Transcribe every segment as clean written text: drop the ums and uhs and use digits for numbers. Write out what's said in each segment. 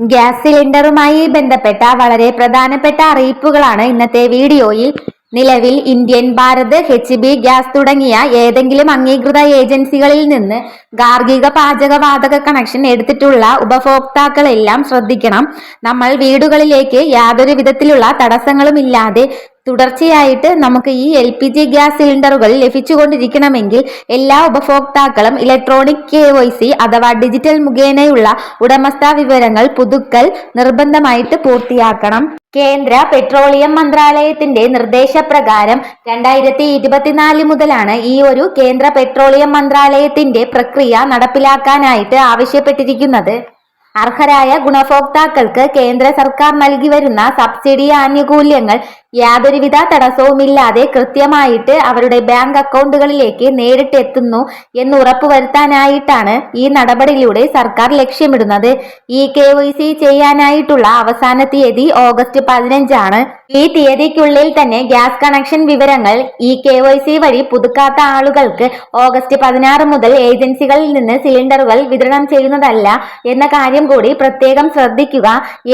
Gas സിലിണ്ടറുമായി ബന്ധപ്പെട്ട വളരെ പ്രധാനപ്പെട്ട അറിയിപ്പുകളാണ് ഇന്നത്തെ വീഡിയോയിൽ. നിലവിൽ ഇന്ത്യൻ, ഭാരത്, HB ഗ്യാസ് തുടങ്ങിയ ഏതെങ്കിലും അംഗീകൃത ഏജൻസികളിൽ നിന്ന് ഗാർഹിക പാചകവാതക കണക്ഷൻ എടുത്തിട്ടുള്ള ഉപഭോക്താക്കളെല്ലാം ശ്രദ്ധിക്കണം. നമ്മൾ വീടുകളിലേക്ക് യാതൊരു വിധത്തിലുള്ള തടസ്സങ്ങളുമില്ലാതെ തുടർച്ചയായിട്ട് നമുക്ക് ഈ LPG ഗ്യാസ് സിലിണ്ടറുകൾ ലഭിച്ചുകൊണ്ടിരിക്കണമെങ്കിൽ എല്ലാ ഉപഭോക്താക്കളും ഇലക്ട്രോണിക് KYC അഥവാ ഡിജിറ്റൽ മുഖേനയുള്ള ഉടമസ്ഥാ വിവരങ്ങൾ പുതുക്കൽ നിർബന്ധമായിട്ട് പൂർത്തിയാക്കണം. കേന്ദ്ര പെട്രോളിയം മന്ത്രാലയത്തിന്റെ നിർദ്ദേശപ്രകാരം 2024 മുതലാണ് ഈ ഒരു കേന്ദ്ര പെട്രോളിയം മന്ത്രാലയത്തിന്റെ പ്രക്രിയ നടപ്പിലാക്കാനായിട്ട് ആവശ്യപ്പെട്ടിരിക്കുന്നത്. അർഹരായ ഗുണഭോക്താക്കൾക്ക് കേന്ദ്ര സർക്കാർ നൽകി വരുന്ന സബ്സിഡി ആനുകൂല്യങ്ങൾ യാതൊരുവിധ തടസ്സവുമില്ലാതെ കൃത്യമായിട്ട് അവരുടെ ബാങ്ക് അക്കൗണ്ടുകളിലേക്ക് നേരിട്ട് എത്തുന്നു എന്ന് ഉറപ്പുവരുത്താനായിട്ടാണ് ഈ നടപടിയിലൂടെ സർക്കാർ ലക്ഷ്യമിടുന്നത്. ഈ KYC ചെയ്യാനായിട്ടുള്ള അവസാന തീയതി ഓഗസ്റ്റ് 15 ആണ്. ഈ തീയതിക്കുള്ളിൽ തന്നെ ഗ്യാസ് കണക്ഷൻ വിവരങ്ങൾ ഈ KYC വഴി പുതുക്കാത്ത ആളുകൾക്ക് ഓഗസ്റ്റ് 16 മുതൽ ഏജൻസികളിൽ നിന്ന് സിലിണ്ടറുകൾ വിതരണം ചെയ്യുന്നതല്ല എന്ന കാര്യം കൂടി പ്രത്യേകം ശ്രദ്ധിക്കുക.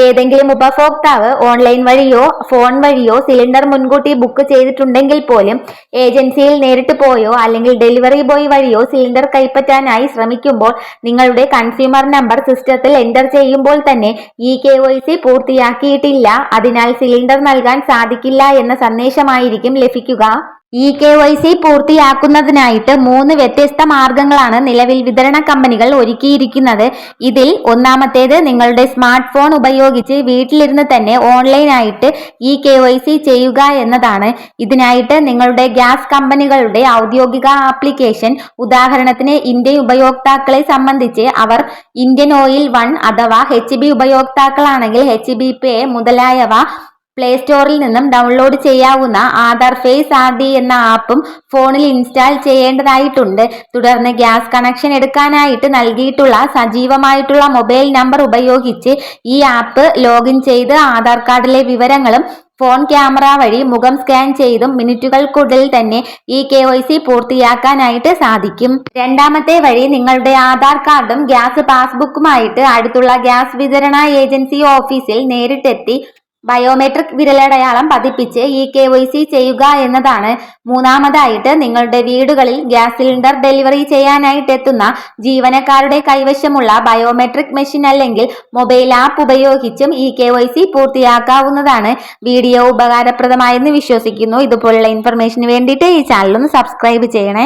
ഏതെങ്കിലും ഉപഭോക്താവ് ഓൺലൈൻ വഴിയോ ഫോൺ വഴിയോ സിലിണ്ടർ മുൻകൂട്ടി ബുക്ക് ചെയ്തിട്ടുണ്ടെങ്കിൽ പോലും ഏജൻസിയിൽ നേരിട്ട് പോയോ അല്ലെങ്കിൽ ഡെലിവറി ബോയ് വഴിയോ സിലിണ്ടർ കൈപ്പറ്റാനായി ശ്രമിക്കുമ്പോൾ നിങ്ങളുടെ കൺസ്യൂമർ നമ്പർ സിസ്റ്റത്തിൽ എൻ്റർ ചെയ്യുമ്പോൾ തന്നെ ഈ KYC പൂർത്തിയാക്കിയിട്ടില്ല, അതിനാൽ സിലിണ്ടർ നൽകാൻ സാധിക്കില്ല എന്ന സന്ദേശമായിരിക്കും ലഭിക്കുക. ഈ KYC പൂർത്തിയാക്കുന്നതിനായിട്ട് 3 വ്യത്യസ്ത മാർഗങ്ങളാണ് നിലവിൽ വിതരണ കമ്പനികൾ ഒരുക്കിയിരിക്കുന്നത്. ഇതിൽ ഒന്നാമത്തേത് നിങ്ങളുടെ സ്മാർട്ട് ഫോൺ ഉപയോഗിച്ച് വീട്ടിലിരുന്ന് തന്നെ ഓൺലൈനായിട്ട് ഈ KYC ചെയ്യുക എന്നതാണ്. ഇതിനായിട്ട് നിങ്ങളുടെ ഗ്യാസ് കമ്പനികളുടെ ഔദ്യോഗിക ആപ്ലിക്കേഷൻ, ഉദാഹരണത്തിന് ഇന്ത്യൻ ഉപയോക്താക്കളെ സംബന്ധിച്ച് അവർ ഇന്ത്യൻ ഓയിൽ 1 അഥവാ HB ഉപയോക്താക്കളാണെങ്കിൽ HB പേ മുതലായവ പ്ലേ സ്റ്റോറിൽ നിന്നും ഡൗൺലോഡ് ചെയ്യാവുന്ന ആധാർ ഫേസ് RD എന്ന ആപ്പും ഫോണിൽ ഇൻസ്റ്റാൾ ചെയ്യേണ്ടതായിട്ടുണ്ട്. തുടർന്ന് ഗ്യാസ് കണക്ഷൻ എടുക്കാനായിട്ട് നൽകിയിട്ടുള്ള സജീവമായിട്ടുള്ള മൊബൈൽ നമ്പർ ഉപയോഗിച്ച് ഈ ആപ്പ് ലോഗിൻ ചെയ്ത് ആധാർ കാർഡിലെ വിവരങ്ങളും ഫോൺ ക്യാമറ വഴി മുഖം സ്കാൻ ചെയ്തും മിനിറ്റുകൾക്കുള്ളിൽ തന്നെ ഈ KYC പൂർത്തിയാക്കാനായിട്ട് സാധിക്കും. രണ്ടാമത്തെ വഴി നിങ്ങളുടെ ആധാർ കാർഡും ഗ്യാസ് പാസ്ബുക്കുമായിട്ട് അടുത്തുള്ള ഗ്യാസ് വിതരണ ഏജൻസി ഓഫീസിൽ നേരിട്ടെത്തി ബയോമെട്രിക് വിരലടയാളം പതിപ്പിച്ച് ഈ KYC ചെയ്യുക എന്നതാണ്. മൂന്നാമതായിട്ട് നിങ്ങളുടെ വീടുകളിൽ ഗ്യാസ് സിലിണ്ടർ ഡെലിവറി ചെയ്യാനായിട്ട് എത്തുന്ന ജീവനക്കാരുടെ കൈവശമുള്ള ബയോമെട്രിക് മെഷീൻ അല്ലെങ്കിൽ മൊബൈൽ ആപ്പ് ഉപയോഗിച്ചും ഈ KYC പൂർത്തിയാക്കാവുന്നതാണ്. വീഡിയോ ഉപകാരപ്രദമായെന്ന് വിശ്വസിക്കുന്നു. ഇതുപോലുള്ള ഇൻഫർമേഷന് വേണ്ടിയിട്ട് ഈ ചാനൽ ഒന്ന് സബ്സ്ക്രൈബ് ചെയ്യണേ.